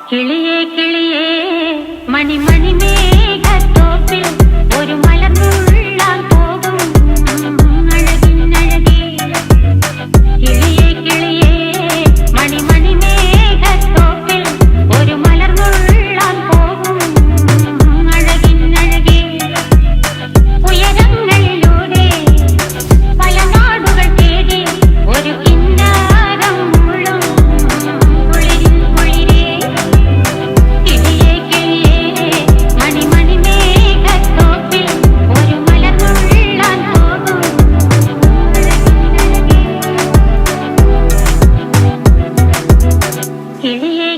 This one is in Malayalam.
കിളിയേ കിളിയേ മണിമണി മേഘത്തോപ്പിൽ ഒരു മലർന്നുള്ളാൻ പോകും അഴകിനഴകേ. കിളിയേ കിളിയേ മണിമണി മേഘത്തോപ്പിൽ ഒരു മലർന്നുള്ളാൻ പോകും അഴകിനഴകേ. ഉയരങ്ങളിലൂടെ പല നാടുകൾ തേടി ഒരു കിന്നാരം മുള്ളും കുളിരിൻ കുളിരേ. കിളിയേ കിളിയേ മണിമണി മേഘത്തോപ്പിൽ ഒരു മലർന്നുള്ളാൻ പോകും അഴകിനഴകേ. കിളിയേ